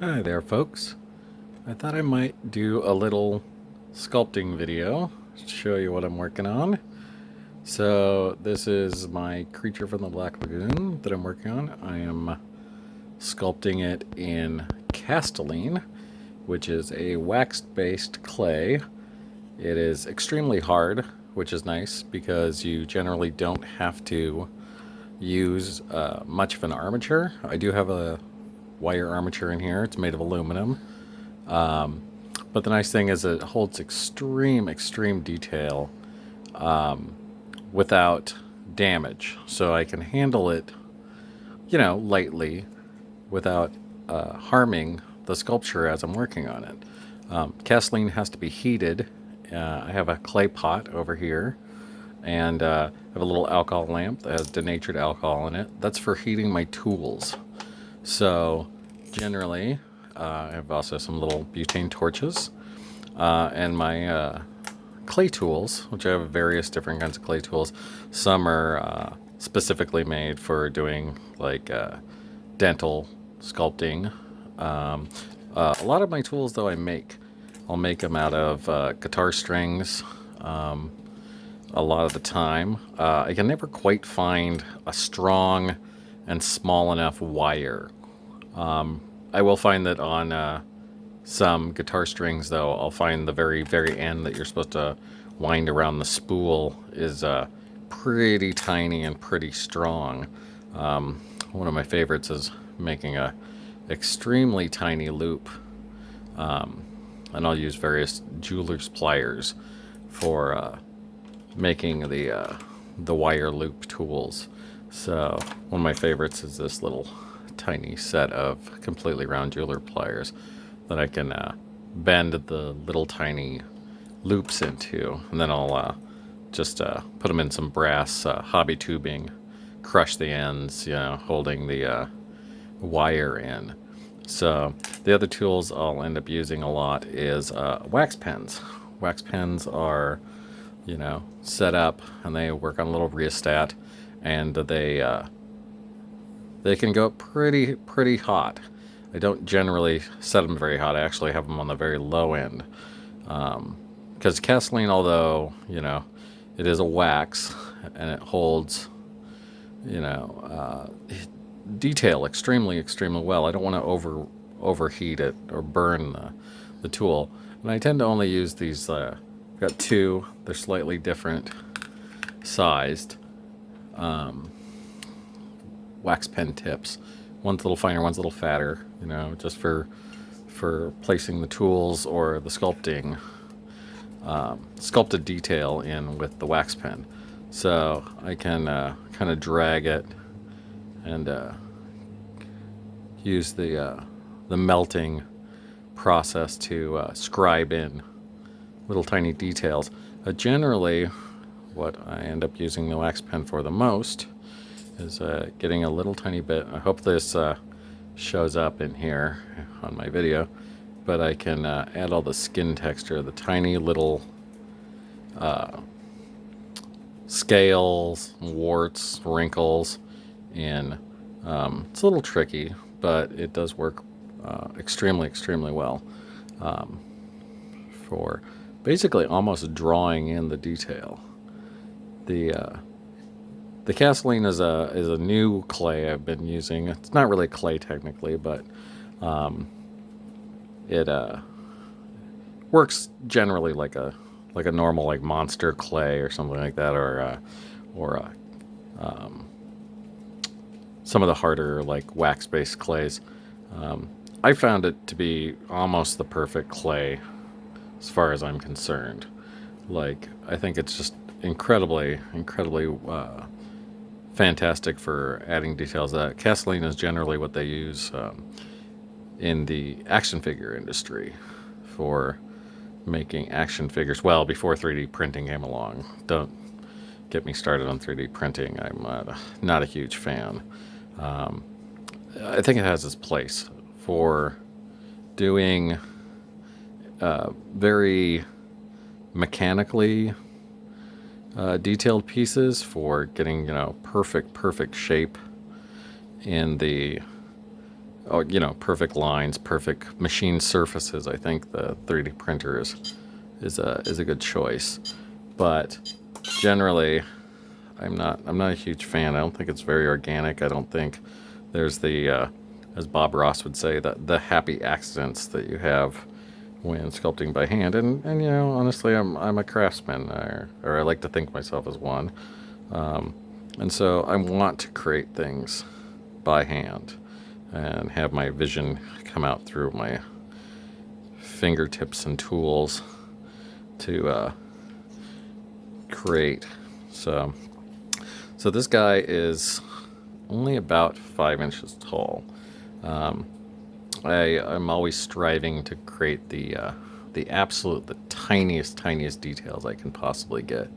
Hi there, folks. I thought I might do a little sculpting video to show you what I'm working on. So this is my creature from the Black Lagoon that I'm working on. I am sculpting it in castilene, which is a wax-based clay. It is extremely hard, which is nice because you generally don't have to use much of an armature. I do have a wire armature in here. It's made of aluminum. But the nice thing is it holds extreme detail without damage. So I can handle it, lightly without harming the sculpture as I'm working on it. Castilene has to be heated. I have a clay pot over here, and I have a little alcohol lamp that has denatured alcohol in it. That's for heating my tools. So generally, I have also some little butane torches and my clay tools, which I have various different kinds of clay tools. Some are specifically made for doing like dental sculpting. A lot of my tools, though, I'll make them out of guitar strings. A lot of the time, I can never quite find a strong and small enough wire. I will find that on some guitar strings, though, I'll find the very end that you're supposed to wind around the spool is pretty tiny and pretty strong. One of my favorites is making a extremely tiny loop, and I'll use various jeweler's pliers for making the wire loop tools. So one of my favorites is this little tiny set of completely round jeweler pliers that I can bend the little tiny loops into, and then I'll just put them in some brass hobby tubing, crush the ends, holding the wire in. So the other tools I'll end up using a lot is wax pens. Wax pens are, set up, and they work on a little rheostat, and they can go pretty hot. I don't generally set them very hot. I actually have them on the very low end. Because castilene, although, it is a wax and it holds, detail extremely well. I don't want to overheat it or burn the tool. And I tend to only use these, I've got two. They're slightly different sized wax pen tips. One's a little finer, one's a little fatter, just for placing the tools or the sculpted detail in with the wax pen. So I can kind of drag it and use the melting process to scribe in little tiny details. Generally, what I end up using the wax pen for the most is getting a little tiny bit. I hope this shows up in here on my video, but I can add all the skin texture, the tiny little scales, warts, wrinkles in. It's a little tricky, but it does work extremely well for basically almost drawing in the detail. The castilene is a new clay I've been using. It's not really clay technically, but it works generally like a normal like monster clay or something like that, or some of the harder like wax-based clays. I found it to be almost the perfect clay as far as I'm concerned. Like, I think it's just incredibly fantastic for adding details. Castilene is generally what they use in the action figure industry for making action figures. Well, before 3D printing came along. Don't get me started on 3D printing. I'm not a huge fan. I think it has its place for doing very mechanically detailed pieces, for getting perfect shape in the oh, perfect lines, perfect machine surfaces. I think the 3D printer is a good choice. But generally, I'm not a huge fan. I don't think it's very organic. I don't think there's as Bob Ross would say, the happy accidents that you have when sculpting by hand. And honestly, I'm a craftsman, or I like to think myself as one. And so I want to create things by hand and have my vision come out through my fingertips and tools to create. So this guy is only about 5 inches tall. I'm always striving to create the tiniest details I can possibly get.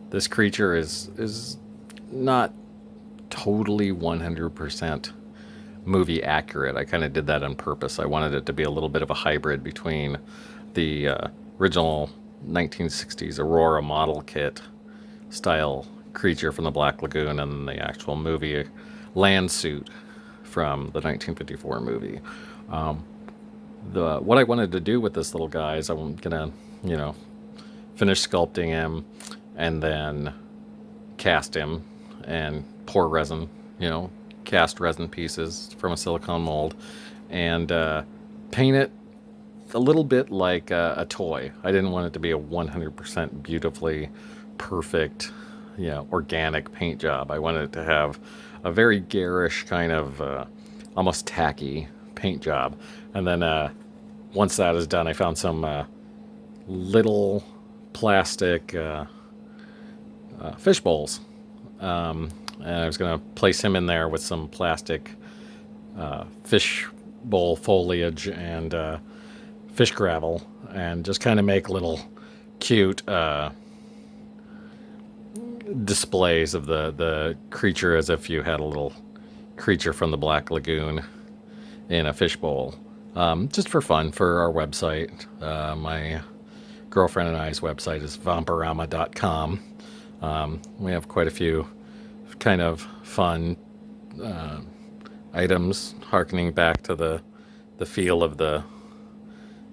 This creature is not totally 100% movie accurate. I kind of did that on purpose. I wanted it to be a little bit of a hybrid between the original 1960s Aurora model kit style creature from the Black Lagoon and the actual movie land suit from the 1954 movie. What I wanted to do with this little guy is I'm gonna, finish sculpting him and then cast him and pour resin, cast resin pieces from a silicone mold and paint it a little bit like a toy. I didn't want it to be a 100% beautifully perfect, organic paint job. I wanted it to have a very garish kind of almost tacky paint job. And then once that is done, I found some little plastic fish bowls. And I was going to place him in there with some plastic fish bowl foliage and fish gravel and just kind of make little cute displays of the creature as if you had a little creature from the Black Lagoon in a fish bowl. Just for fun for our website. My girlfriend and I's website is vampirama.com. We have quite a few kind of fun items harkening back to the feel of the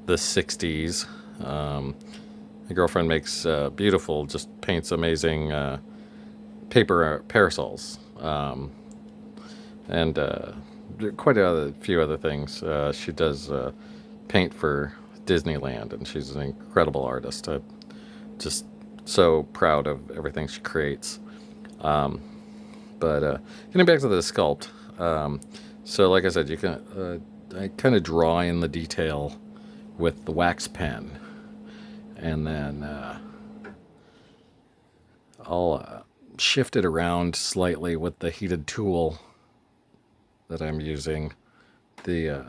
60s. My girlfriend makes beautiful, just paints amazing paper parasols. And quite a few other things. She does paint for Disneyland, and she's an incredible artist. I'm just so proud of everything she creates. But getting back to the sculpt, so like I said, you can I kind of draw in the detail with the wax pen, and then I'll shift it around slightly with the heated tool that I'm using, the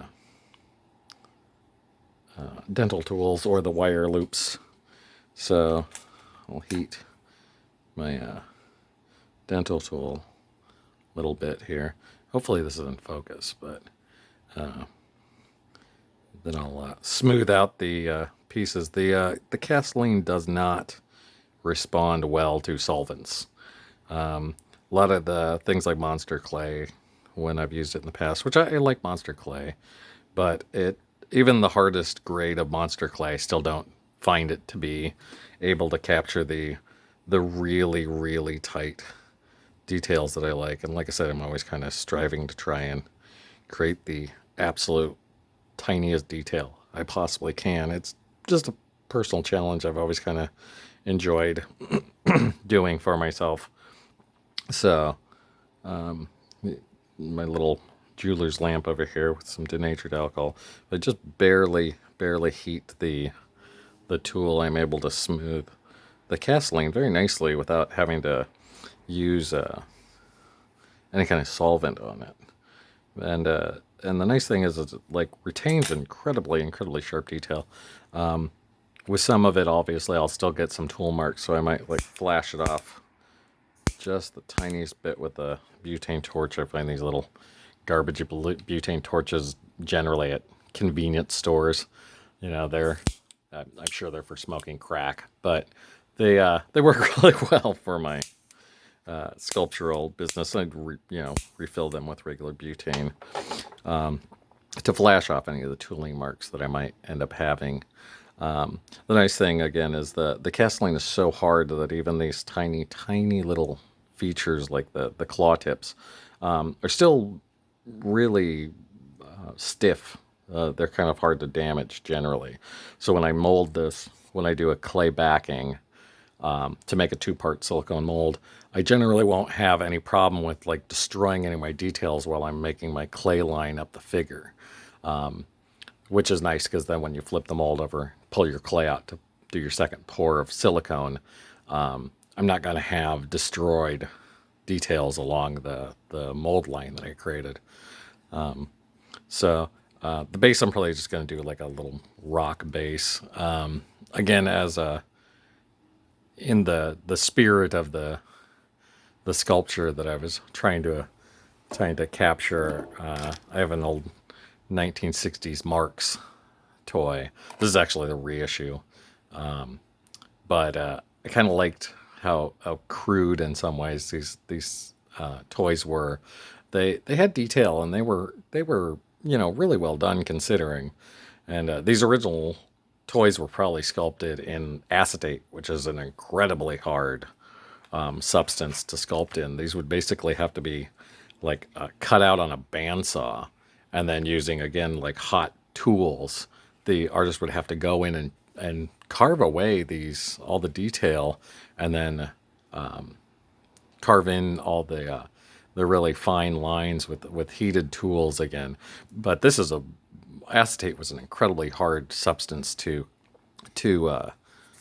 dental tools or the wire loops. So I'll heat my dental tool a little bit here. Hopefully this is in focus, but then I'll smooth out the pieces. The castilene does not respond well to solvents. A lot of the things like Monster Clay, when I've used it in the past, which I like Monster Clay, but even the hardest grade of Monster Clay still don't find it to be able to capture the really, really tight details that I like. And like I said, I'm always kind of striving to try and create the absolute tiniest detail I possibly can. It's just a personal challenge I've always kind of enjoyed doing for myself. So, my little jeweler's lamp over here with some denatured alcohol, but just barely heat the tool. I'm able to smooth the castilene very nicely without having to use any kind of solvent on it. And the nice thing is it like retains incredibly sharp detail. With some of it, obviously, I'll still get some tool marks, so I might like flash it off just the tiniest bit with a butane torch. I find these little garbage butane torches generally at convenience stores. I'm sure they're for smoking crack, but they work really well for my sculptural business. I'd refill them with regular butane to flash off any of the tooling marks that I might end up having. The nice thing again is the castilene is so hard that even these tiny little features like the claw tips are still really stiff. They're kind of hard to damage generally. So when I mold this, when I do a clay backing to make a 2-part silicone mold, I generally won't have any problem with like destroying any of my details while I'm making my clay line up the figure, which is nice because then when you flip the mold over, pull your clay out to do your second pour of silicone, I'm not going to have destroyed details along the mold line that I created. So the base, I'm probably just going to do like a little rock base. Again, as in the spirit of the sculpture that I was trying to capture, I have an old 1960s Marx toy. This is actually the reissue, but I kind of liked how crude in some ways these toys were. They had detail and they were really well done considering. And these original toys were probably sculpted in acetate, which is an incredibly hard substance to sculpt in. These would basically have to be like cut out on a bandsaw, and then using again like hot tools. The artist would have to go in and carve away all the detail, and then carve in all the really fine lines with heated tools again. But acetate was an incredibly hard substance to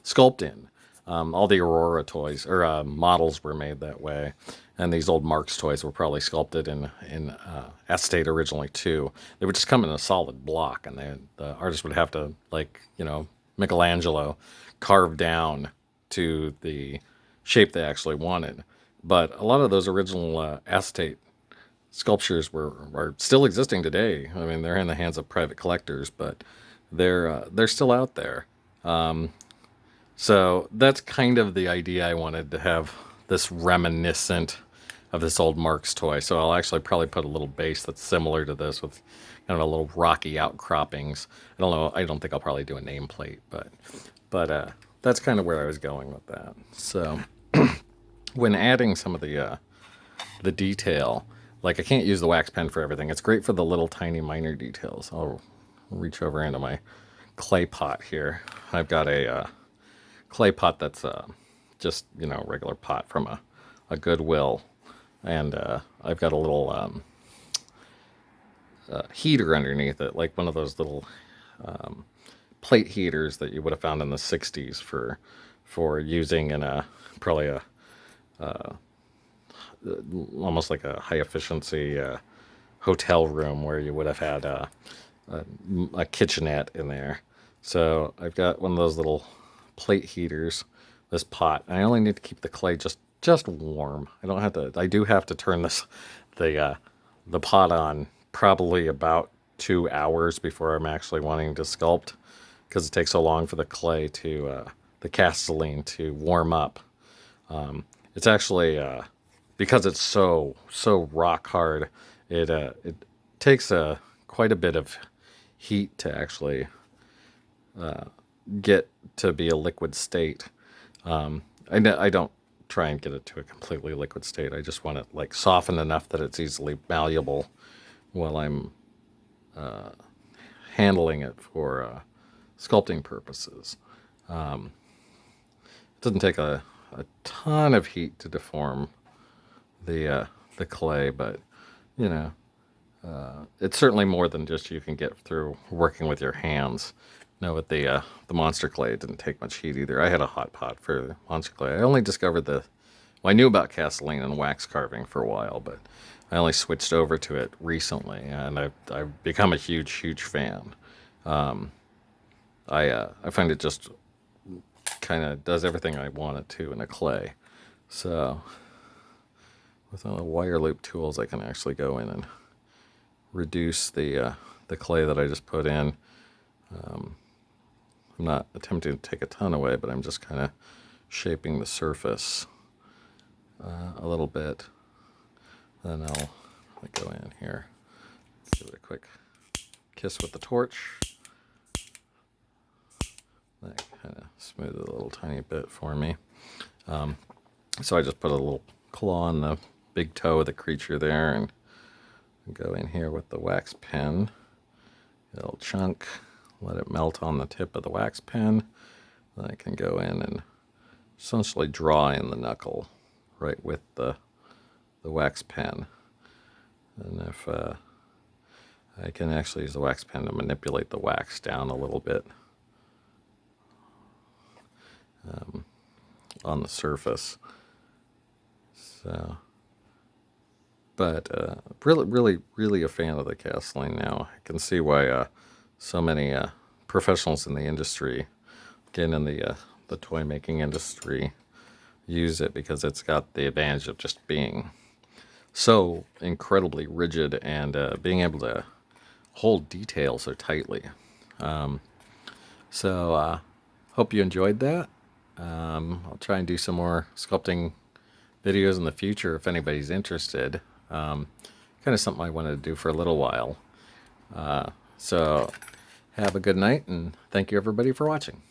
sculpt in. All the Aurora toys or models were made that way, and these old Marx toys were probably sculpted in acetate originally too. They would just come in a solid block, and the artist would have to, like Michelangelo, carve down to the shape they actually wanted. But a lot of those original acetate sculptures are still existing today. I mean, they're in the hands of private collectors, but they're still out there. So that's kind of the idea. I wanted to have this reminiscent of this old Marx toy. So I'll actually probably put a little base that's similar to this with kind of a little rocky outcroppings. I don't know. I don't think I'll probably do a nameplate, but that's kind of where I was going with that. So when adding some of the detail, like I can't use the wax pen for everything. It's great for the little tiny minor details. I'll reach over into my clay pot here. I've got a clay pot that's just regular pot from a Goodwill, and I've got a little heater underneath it, like one of those little plate heaters that you would have found in the 60s for using in probably a almost like a high efficiency hotel room where you would have had a kitchenette in there. So I've got one of those little plate heaters, this pot. I only need to keep the clay just warm. I do have to turn the pot on probably about 2 hours before I'm actually wanting to sculpt, because it takes so long for the clay the castilene to warm up. It's actually because it's so rock hard. It takes quite a bit of heat to actually get to be a liquid state. I don't try and get it to a completely liquid state. I just want it like softened enough that it's easily malleable while I'm handling it for sculpting purposes. It doesn't take a ton of heat to deform the clay, but it's certainly more than just you can get through working with your hands. No, with the monster clay, it didn't take much heat either. I had a hot pot for the monster clay. I only discovered I knew about castilene and wax carving for a while, but I only switched over to it recently, and I've become a huge fan. I find it just kind of does everything I want it to in a clay. So with all the wire loop tools, I can actually go in and reduce the clay that I just put in. I'm not attempting to take a ton away, but I'm just kind of shaping the surface a little bit. Then I'll go in here, give it a quick kiss with the torch. That kind of smoothed it a little tiny bit for me. So I just put a little claw on the big toe of the creature there and go in here with the wax pen. A little chunk, let it melt on the tip of the wax pen. Then I can go in and essentially draw in the knuckle right with the wax pen. And if I can actually use the wax pen to manipulate the wax down a little bit on the surface. So, but really a fan of the castilene now. I can see why so many professionals in the industry, again in the toy making industry, use it, because it's got the advantage of just being so incredibly rigid and being able to hold detail so tightly. So hope you enjoyed that. I'll try and do some more sculpting videos in the future if anybody's interested. Kind of something I wanted to do for a little while. So have a good night, and thank you everybody for watching.